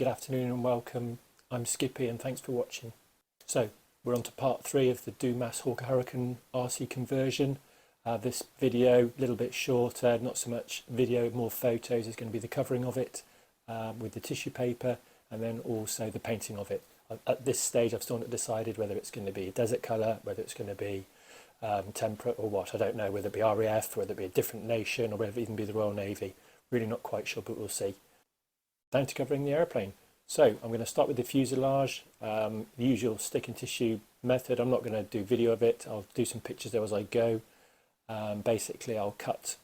good afternoon and welcome. I'm SKippy and thanks for watching. So we're on to part 3 of the Dumas Hawker Hurricane RC conversion. This video, a little bit shorter, not so much video, more photos, is going to be the covering of it with the tissue paper and then also the painting of it. At this stage I've still not decided whether it's going to be desert colour, whether it's going to be temperate or what. I don't know, whether it be RAF, whether it be a different nation or whether it even be the Royal Navy. Really not quite sure, but we'll see. Down to covering the aeroplane. So I'm going to start with the fuselage, the usual stick and tissue method. I'm not going to do video of it. I'll do some pictures there as I go. Basically I'll cut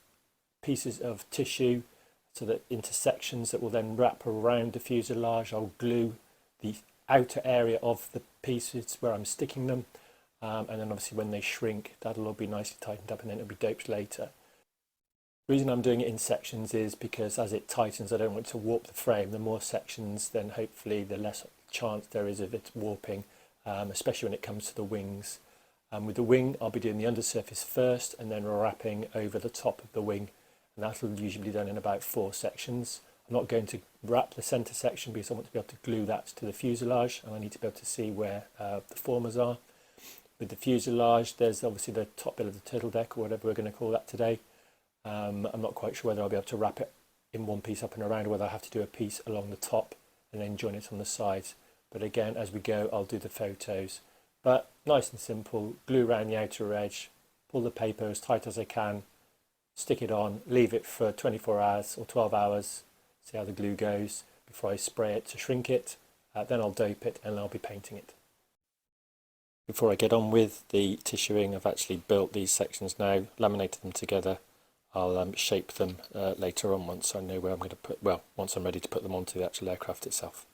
pieces of tissue so that into sections that will then wrap around the fuselage. I'll glue the outer area of the pieces where I'm sticking them, and then obviously when they shrink that'll all be nicely tightened up and then it'll be doped later. The reason I'm doing it in sections is because as it tightens I don't want to warp the frame. The more sections then hopefully the less chance there is of it warping, especially when it comes to the wings. With the wing I'll be doing the undersurface first and then wrapping over the top of the wing, and that'll usually be done in about 4 sections. I'm not going to wrap the centre section because I want to be able to glue that to the fuselage and I need to be able to see where the formers are. With the fuselage there's obviously the top bit of the turtle deck or whatever we're going to call that today. I'm not quite sure whether I'll be able to wrap it in one piece up and around or whether I have to do a piece along the top and then join it on the sides. But again, as we go I'll do the photos. But nice and simple, glue around the outer edge, pull the paper as tight as I can, stick it on, leave it for 24 hours or 12 hours, see how the glue goes before I spray it to shrink it. Then I'll dope it and I'll be painting it. Before I get on with the tissuing, I've actually built these sections now, laminated them together. I'll shape them later on once I know where I'm going to put, well, once I'm ready to put them onto the actual aircraft itself.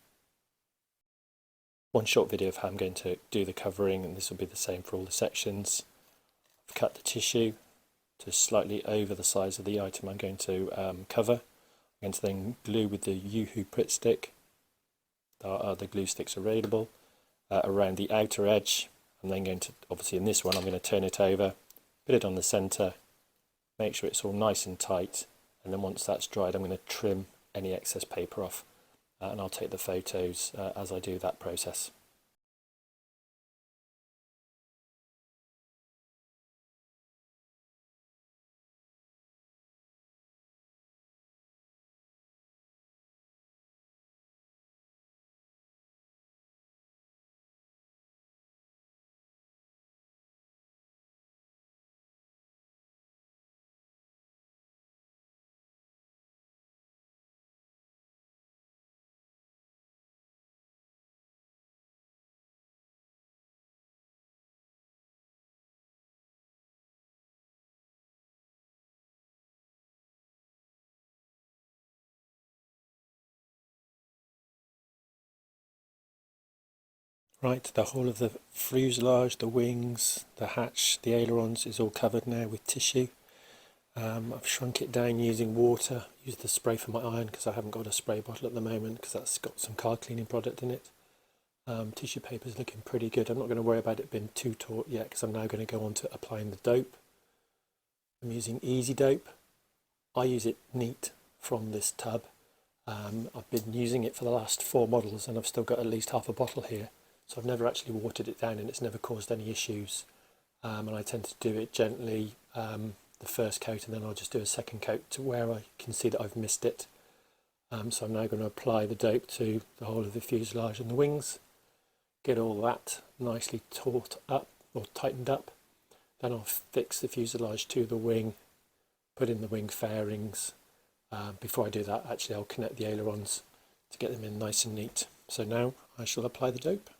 One short video of how I'm going to do the covering, and this will be the same for all the sections. I've cut the tissue to slightly over the size of the item I'm going to cover. I'm going to then glue with the Yoo-Hoo Pritt stick. The glue sticks are available around the outer edge. I'm then going to, obviously in this one, I'm going to turn it over, put it on the centre, make sure it's all nice and tight, and then once that's dried I'm going to trim any excess paper off, and I'll take the photos as I do that process. Right, the whole of the fuselage, the wings, the hatch, the ailerons is all covered now with tissue. I've shrunk it down using water, used the spray for my iron because I haven't got a spray bottle at the moment because that's got some car cleaning product in it. Tissue paper is looking pretty good. I'm not going to worry about it being too taut yet because I'm now going to go on to applying the dope. I'm using Easy Dope. I use it neat from this tub. I've been using it for the last 4 models and I've still got at least half a bottle here. So I've never actually watered it down and it's never caused any issues. And I tend to do it gently, the first coat, and then I'll just do a second coat to where I can see that I've missed it. So I'm now going to apply the dope to the whole of the fuselage and the wings. Get all that nicely taut up or tightened up. Then I'll fix the fuselage to the wing, put in the wing fairings. Before I do that, actually I'll connect the ailerons to get them in nice and neat. So now I shall apply the dope.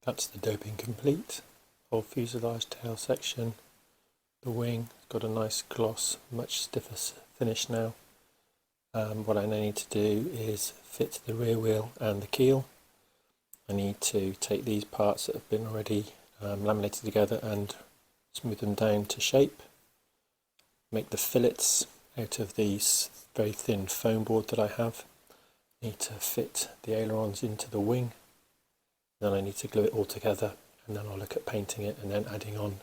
That's the doping complete. Whole fuselage tail section, the wing, got a nice gloss, much stiffer finish now. What I now need to do is fit the rear wheel and the keel. I need to take these parts that have been already laminated together and smooth them down to shape. Make the fillets out of these very thin foam board that I have. Need to fit the ailerons into the wing. Then I need to glue it all together and then I'll look at painting it and then adding on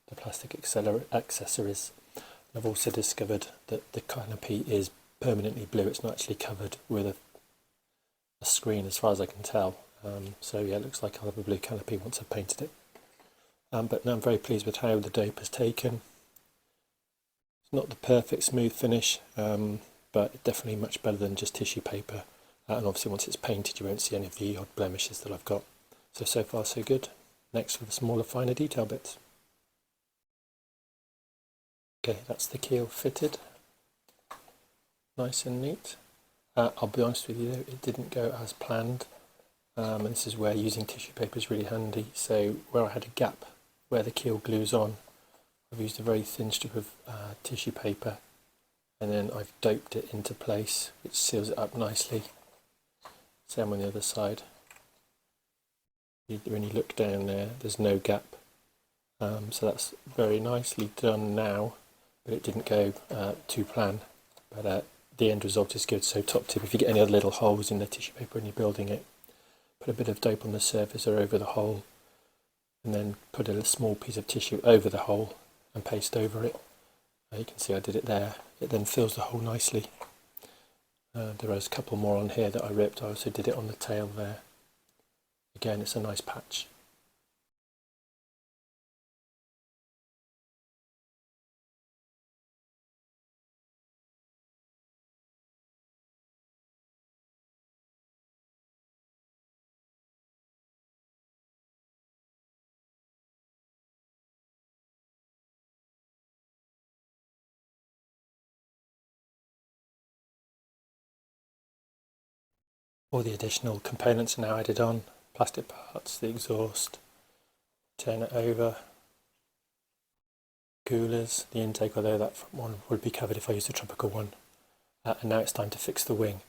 the plastic accessories. I've also discovered that the canopy is permanently blue. It's not actually covered with a screen as far as I can tell. So yeah, it looks like I'll have a blue canopy once I've painted it. But now I'm very pleased with how the dope has taken. It's not the perfect smooth finish, but definitely much better than just tissue paper. And obviously once it's painted you won't see any of the odd blemishes that I've got. So far so good. Next for the smaller, finer detail bits. Okay, that's the keel fitted. Nice and neat. I'll be honest with you, it didn't go as planned. And this is where using tissue paper is really handy. So where I had a gap where the keel glues on, I've used a very thin strip of tissue paper, and then I've doped it into place, which seals it up nicely. Same on the other side. When you look down there, there's no gap. So that's very nicely done now, but it didn't go to plan. But the end result is good. So top tip, if you get any other little holes in the tissue paper when you're building it, put a bit of dope on the surface or over the hole, and then put a small piece of tissue over the hole and paste over it. You can see I did it there. It then fills the hole nicely. There was a couple more on here that I ripped. I also did it on the tail there. Again, it's a nice patch. All the additional components are now added on. Plastic parts, the exhaust, turn it over, coolers, the intake, although that front one would be covered if I used a tropical one. And now it's time to fix the wing.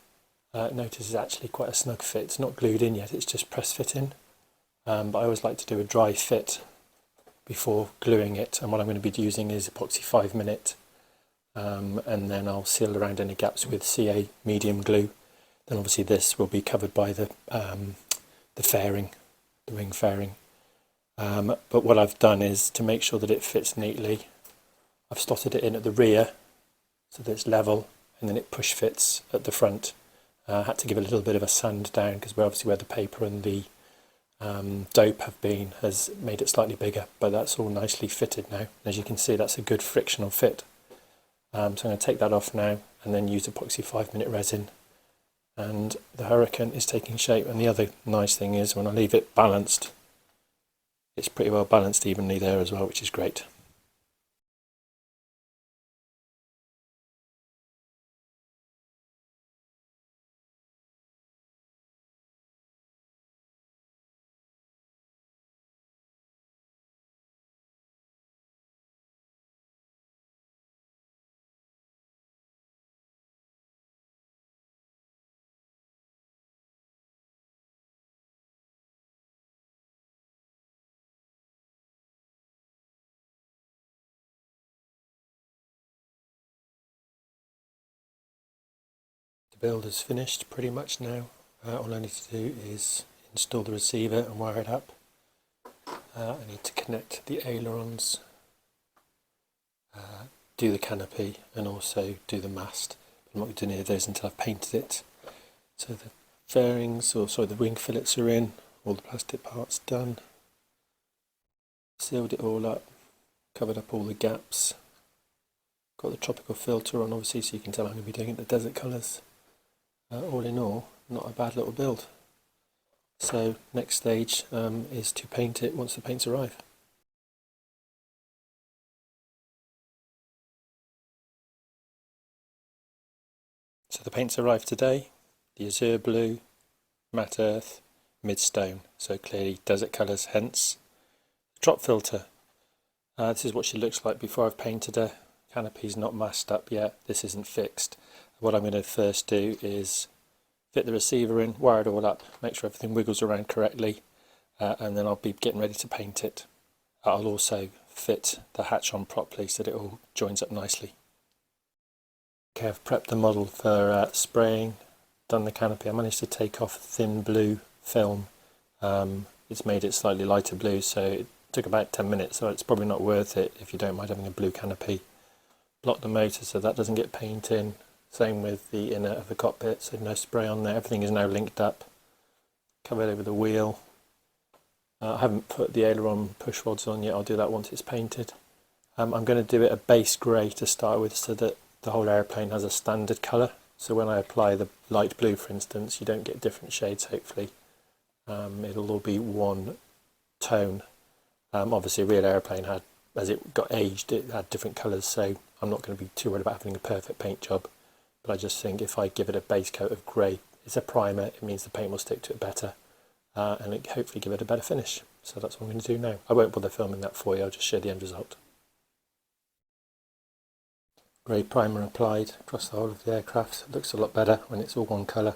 Notice it's actually quite a snug fit. It's not glued in yet, it's just press fitting. But I always like to do a dry fit before gluing it, and what I'm going to be using is epoxy 5-minute, and then I'll seal around any gaps with CA medium glue. Then obviously this will be covered by the fairing, the wing fairing. But what I've done is, to make sure that it fits neatly, I've slotted it in at the rear so that it's level, and then it push fits at the front. I had to give a little bit of a sand down because obviously where the paper and the dope have been has made it slightly bigger, but that's all nicely fitted now. As you can see, that's a good frictional fit. So I'm going to take that off now and then use epoxy 5-minute resin, and the Hurricane is taking shape. And the other nice thing is, when I leave it balanced, it's pretty well balanced evenly there as well, which is great. The build is finished pretty much now. All I need to do is install the receiver and wire it up. I need to connect the ailerons, do the canopy, and also do the mast. I'm not going to do any of those until I've painted it. So the fairings, or sorry, the wing fillets are in, all the plastic parts done. Sealed it all up, covered up all the gaps. Got the tropical filter on, obviously, so you can tell I'm going to be doing it the desert colours. All in all, not a bad little build. So next stage is to paint it once the paints arrive. So the paints arrived today. The azure blue, matte earth, mid-stone, so clearly desert colours, hence the drop filter. This is what she looks like before I've painted her. Canopy's not masked up yet, this isn't fixed. What I'm going to first do is fit the receiver in, wire it all up, make sure everything wiggles around correctly, and then I'll be getting ready to paint it. I'll also fit the hatch on properly so that it all joins up nicely. Okay, I've prepped the model for spraying, done the canopy. I managed to take off thin blue film. It's made it slightly lighter blue, so it took about 10 minutes, so it's probably not worth it if you don't mind having a blue canopy. block the motor so that doesn't get paint in. Same with the inner of the cockpit, so no spray on there. Everything is now linked up. Covered over the wheel. I haven't put the aileron push rods on yet, I'll do that once it's painted. I'm going to do it a base grey to start with so that the whole airplane has a standard colour. So when I apply the light blue, for instance, you don't get different shades, hopefully. It'll all be one tone. Obviously a real airplane had, as it got aged, it had different colours, so I'm not going to be too worried about having a perfect paint job. But I just think if I give it a base coat of grey, it's a primer, it means the paint will stick to it better, and it hopefully give it a better finish. So that's what I'm going to do now. I won't bother filming that for you, I'll just show the end result. Grey primer applied across the whole of the aircraft. It looks a lot better when it's all one colour.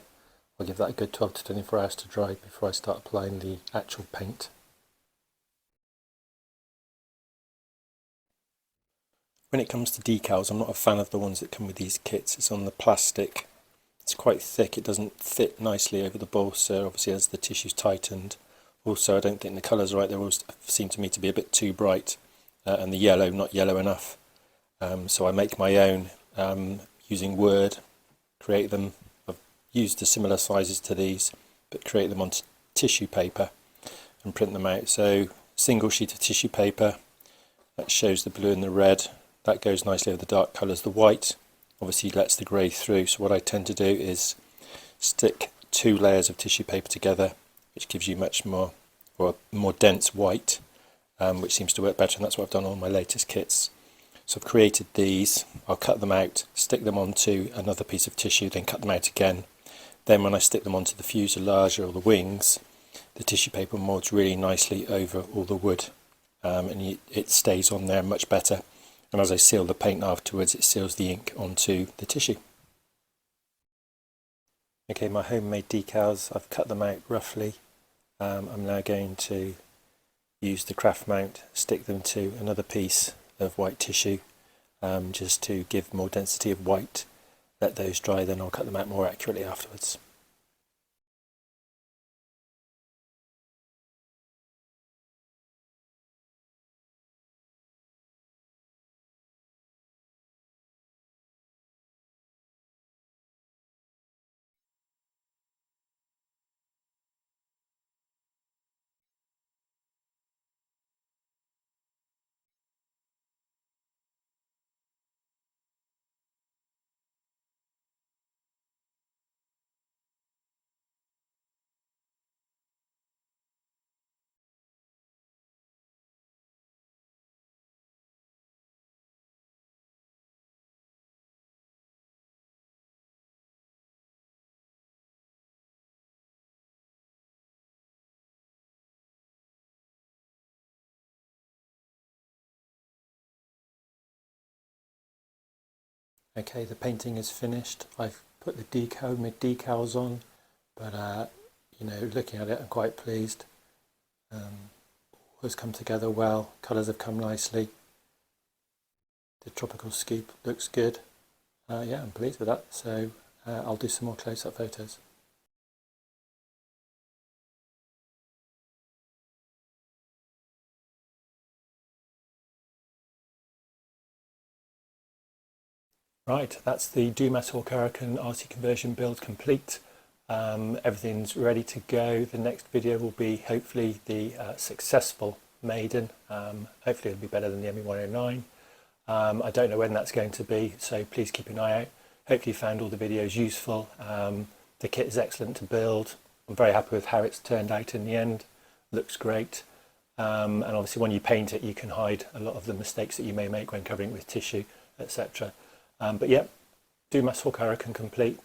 I'll give that a good 12 to 24 hours to dry before I start applying the actual paint. When it comes to decals, I'm not a fan of the ones that come with these kits. It's on the plastic. It's quite thick, it doesn't fit nicely over the balsa, obviously as the tissue's tightened. Also, I don't think the colours are right, they always seem to me to be a bit too bright, and the yellow not yellow enough. So I make my own using Word, create them. I've used the similar sizes to these, but create them on tissue paper and print them out. So single sheet of tissue paper, that shows the blue and the red, that goes nicely over the dark colours. The white obviously lets the grey through, so what I tend to do is stick 2 layers of tissue paper together, which gives you much more, or a more dense white, which seems to work better, and that's what I've done on my latest kits. So I've created these, I'll cut them out, stick them onto another piece of tissue, then cut them out again. Then when I stick them onto the fuselage or the wings, the tissue paper molds really nicely over all the wood, and it stays on there much better. And as I seal the paint afterwards, it seals the ink onto the tissue. Okay, my homemade decals, I've cut them out roughly. I'm now going to use the craft mount, stick them to another piece of white tissue, just to give more density of white. Let those dry, then I'll cut them out more accurately afterwards. Okay, the painting is finished. I've put the mid decals on, but you know, looking at it, I'm quite pleased. Has come together well. Colours have come nicely. The tropical scoop looks good. Yeah, I'm pleased with that. So I'll do some more close-up photos. Right, that's the Dumas Hawker Hurricane RC conversion build complete. Everything's ready to go. The next video will be hopefully the successful maiden. Hopefully it'll be better than the ME109. I don't know when that's going to be, so please keep an eye out. Hopefully you found all the videos useful. The kit is excellent to build. I'm very happy with how it's turned out in the end. Looks great. And obviously when you paint it, you can hide a lot of the mistakes that you may make when covering it with tissue, etc. But yeah, Dumas Hawker Hurricane complete.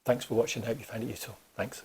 Thanks for watching. Hope you found it useful. Thanks.